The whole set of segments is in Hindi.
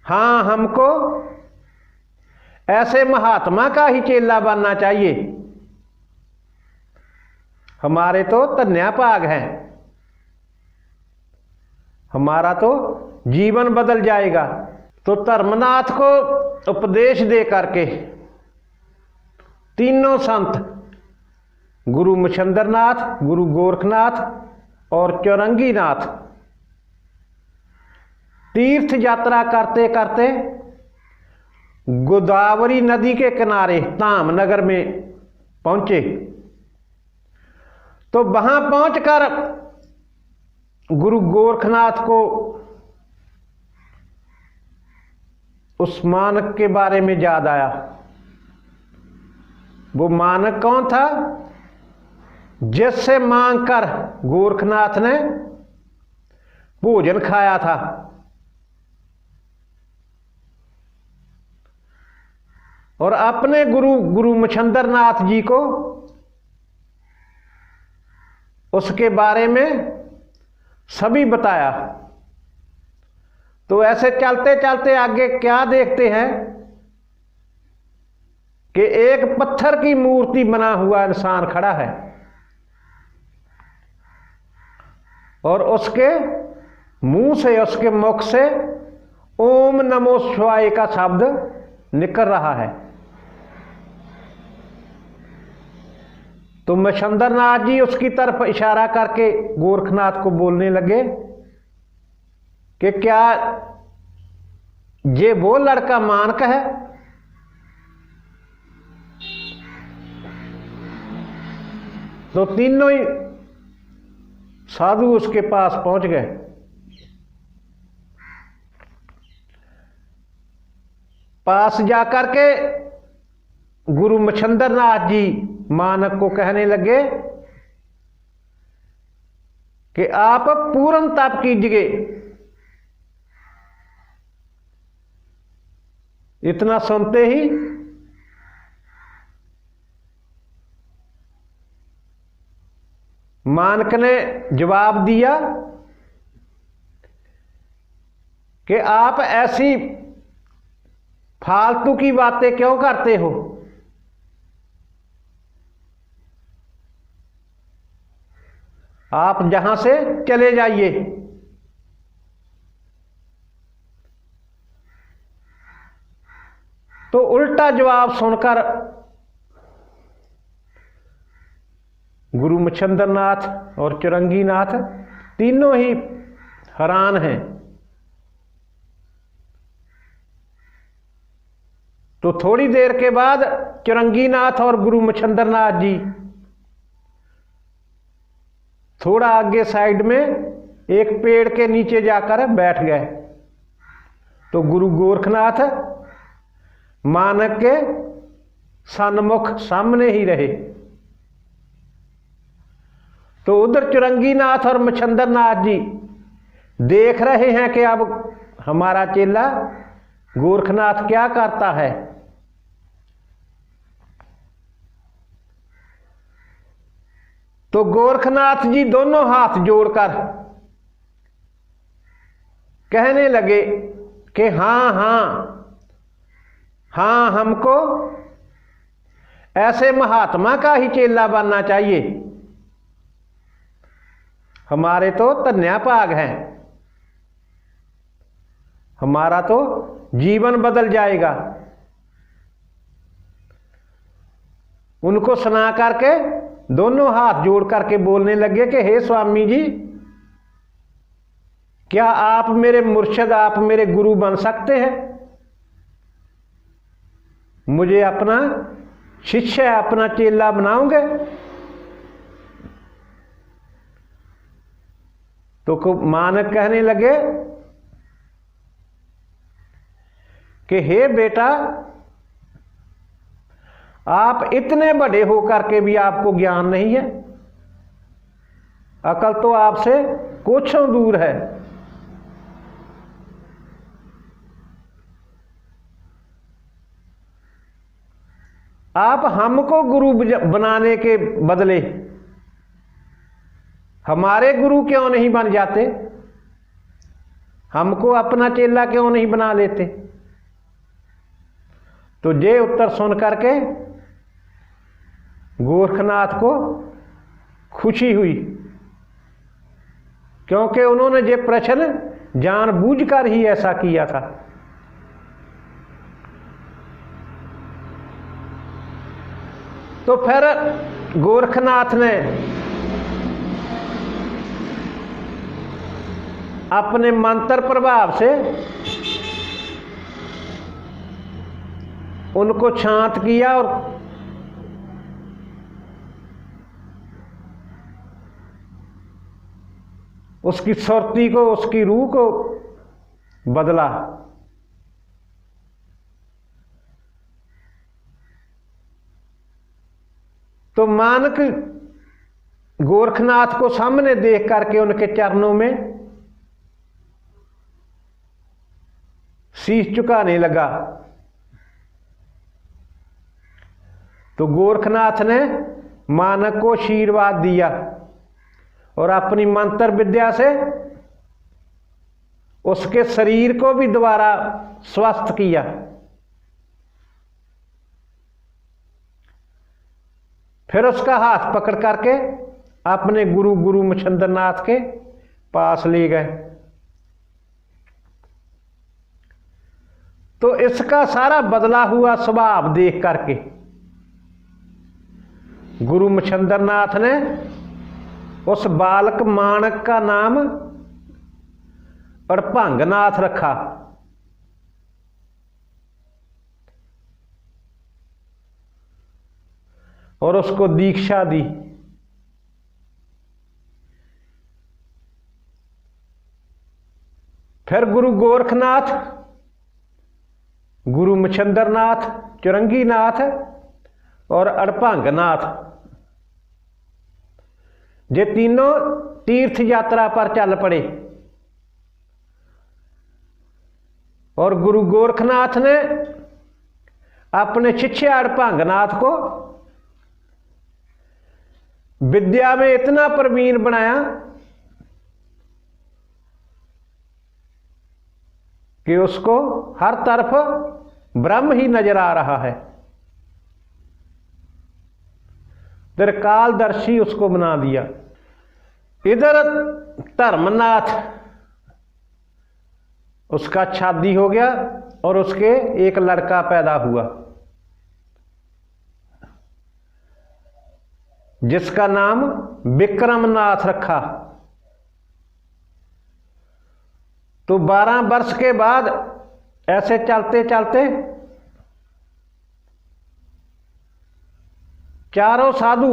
हाँ, हमको ऐसे महात्मा का ही चेला बनना चाहिए। हमारे तो धन्या भाग हैं, हमारा तो जीवन बदल जाएगा। तो धर्मनाथ को उपदेश दे करके तीनों संत गुरु मच्छिंद्रनाथ, गुरु गोरखनाथ और चौरंगीनाथ तीर्थ यात्रा करते करते गोदावरी नदी के किनारे धामनगर में पहुंचे। तो वहां पहुंचकर गुरु गोरखनाथ को उस मानक के बारे में याद आया। वो मानक कौन था? जिससे मांगकर गोरखनाथ ने भोजन खाया था। और अपने गुरु मच्छिंद्रनाथ जी को उसके बारे में सभी बताया। तो ऐसे चलते चलते आगे क्या देखते हैं कि एक पत्थर की मूर्ति बना हुआ इंसान खड़ा है और उसके मुंह से, उसके मुख से ओम नमो शिवाय का शब्द निकल रहा है। तो मच्छिंद्रनाथ जी उसकी तरफ इशारा करके गोरखनाथ को बोलने लगे कि क्या ये वो लड़का मानक है? तो तीनों ही साधु उसके पास पहुंच गए। पास जाकर के गुरु मच्छिंद्रनाथ जी मानक को कहने लगे कि आप पूर्ण तप कीजिए। इतना सुनते ही मानक ने जवाब दिया कि आप ऐसी फालतू की बातें क्यों करते हो? आप जहां से चले जाइए। तो उल्टा जवाब सुनकर गुरु मच्छिंद्रनाथ और चौरंगीनाथ तीनों ही हैरान हैं। तो थोड़ी देर के बाद चौरंगीनाथ और गुरु मच्छिंद्रनाथ जी थोड़ा आगे साइड में एक पेड़ के नीचे जाकर बैठ गए। तो गुरु गोरखनाथ मानक के सन्मुख सामने ही रहे। तो उधर चौरंगीनाथ और मच्छिंद्रनाथ जी देख रहे हैं कि अब हमारा चेला गोरखनाथ क्या करता है। तो गोरखनाथ जी दोनों हाथ जोड़कर कहने लगे कि हाँ हाँ हाँ, हमको ऐसे महात्मा का ही चेला बनना चाहिए। हमारे तो धन्या भाग हैं, हमारा तो जीवन बदल जाएगा। उनको सुना करके दोनों हाथ जोड़ करके बोलने लगे कि हे स्वामी जी, क्या आप मेरे मुर्शिद, आप मेरे गुरु बन सकते हैं? मुझे अपना शिष्य, अपना चेला बनाओगे? तो मानक कहने लगे कि हे बेटा, आप इतने बड़े होकर के भी आपको ज्ञान नहीं है, अकल तो आपसे कोसों दूर है। आप हमको गुरु बनाने के बदले हमारे गुरु क्यों नहीं बन जाते? हमको अपना चेला क्यों नहीं बना लेते। तो ये उत्तर सुन करके गोरखनाथ को खुशी हुई, क्योंकि उन्होंने ये प्रश्न जानबूझकर ही ऐसा किया था। तो फिर गोरखनाथ ने अपने मंत्र प्रभाव से उनको शांत किया और उसकी सुरती को, उसकी रूह को बदला। तो मानक गोरखनाथ को सामने देख करके उनके चरणों में शीश झुकाने लगा। तो गोरखनाथ ने मानक को आशीर्वाद दिया और अपनी मंत्र विद्या से उसके शरीर को भी दोबारा स्वस्थ किया। फिर उसका हाथ पकड़ करके अपने गुरु मच्छिंद्रनाथ के पास ले गए। तो इसका सारा बदला हुआ स्वभाव देख करके गुरु मच्छिंद्रनाथ ने उस बालक मानक का नाम अड़भंगनाथ रखा। और उसको दीक्षा दी। फिर गुरु गोरखनाथ, गुरु मच्छिंद्रनाथ, चुरंगीनाथ और अड़भंगनाथ, ये तीनों तीर्थ यात्रा पर चल पड़े। और गुरु गोरखनाथ ने अपने शिष्य अड़भंगनाथ को विद्या में इतना प्रवीण बनाया कि उसको हर तरफ ब्रह्म ही नजर आ रहा है। त्रिकालदर्शी उसको बना दिया। इधर धर्मनाथ, उसका शादी हो गया और उसके एक लड़का पैदा हुआ जिसका नाम विक्रमनाथ रखा। तो 12 वर्ष के बाद ऐसे चलते चलते चारों साधु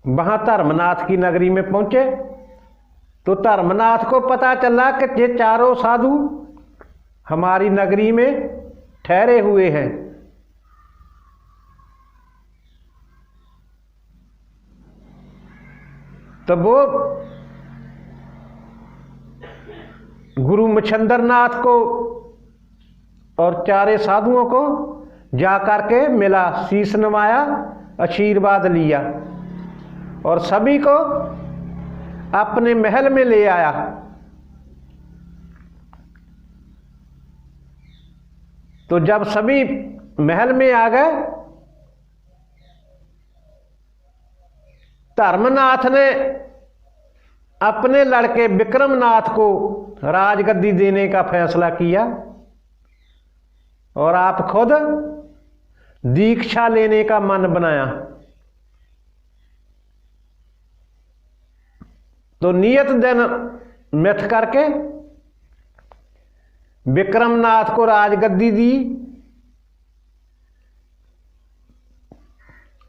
वहां धर्मनाथ की नगरी में पहुंचे। तो धर्मनाथ को पता चला कि ये चारों साधु हमारी नगरी में ठहरे हुए हैं। तब वो गुरु मच्छिंद्रनाथ को और चारे साधुओं को जाकर के मिला, शीश नवाया, आशीर्वाद लिया और सभी को अपने महल में ले आया। तो जब सभी महल में आ गए, धर्मनाथ ने अपने लड़के विक्रमनाथ को राजगद्दी देने का फैसला किया और आप खुद दीक्षा लेने का मन बनाया। तो नियत दिन मिथ करके विक्रमनाथ को राजगद्दी दी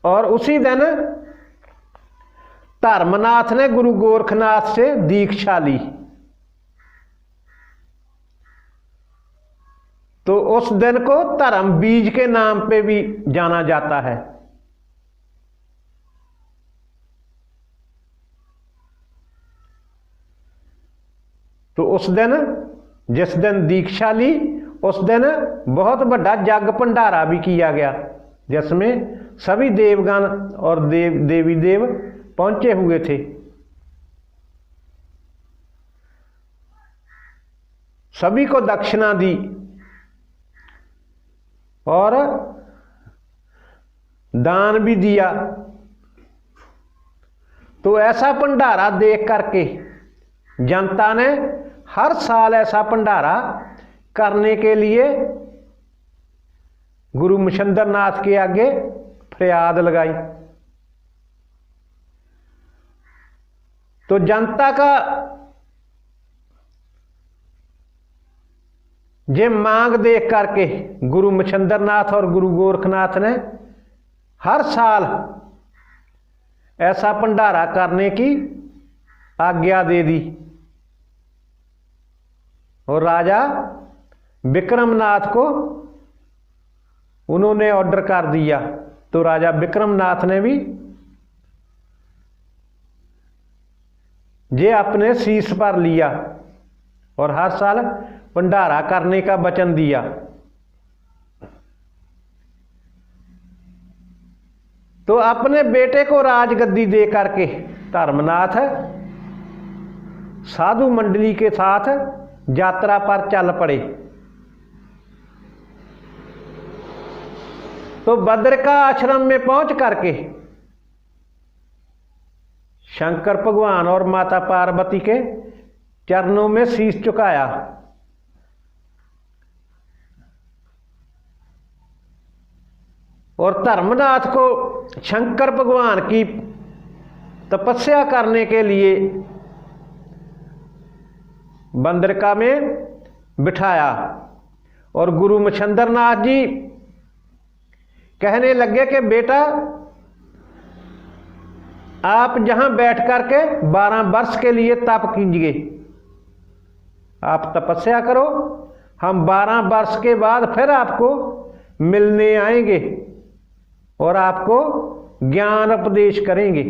और उसी दिन धर्मनाथ ने गुरु गोरखनाथ से दीक्षा ली। तो उस दिन को धर्म बीज के नाम पे भी जाना जाता है। तो उस दिन, जिस दिन दीक्षा ली, उस दिन बहुत बड़ा जग भंडारा भी किया गया जिसमें सभी देवगण और देवी देव पहुंचे हुए थे। सभी को दक्षिणा दी और दान भी दिया। तो ऐसा भंडारा देख करके जनता ने हर साल ऐसा भंडारा करने के लिए गुरु मच्छिंद्र नाथ के आगे फरियाद लगाई। तो जनता का ये मांग देख करके गुरु मच्छिंद्र नाथ और गुरु गोरखनाथ ने हर साल ऐसा भंडारा करने की आज्ञा दे दी और राजा विक्रमनाथ को उन्होंने ऑर्डर कर दिया। तो राजा विक्रमनाथ ने भी ये अपने शीश पर लिया और हर साल भंडारा करने का वचन दिया। तो अपने बेटे को राजगद्दी दे करके धर्मनाथ साधु मंडली के साथ यात्रा पर चल पड़े। तो बद्रिका आश्रम में पहुंच करके शंकर भगवान और माता पार्वती के चरणों में शीश झुकाया और धर्मनाथ को शंकर भगवान की तपस्या करने के लिए बद्रिका में बिठाया। और गुरु मच्छिंद्र नाथ जी कहने लगे कि बेटा आप जहां बैठ करके 12 वर्ष के लिए तप कीजिए, आप तपस्या करो, हम 12 वर्ष के बाद फिर आपको मिलने आएंगे और आपको ज्ञान उपदेश करेंगे।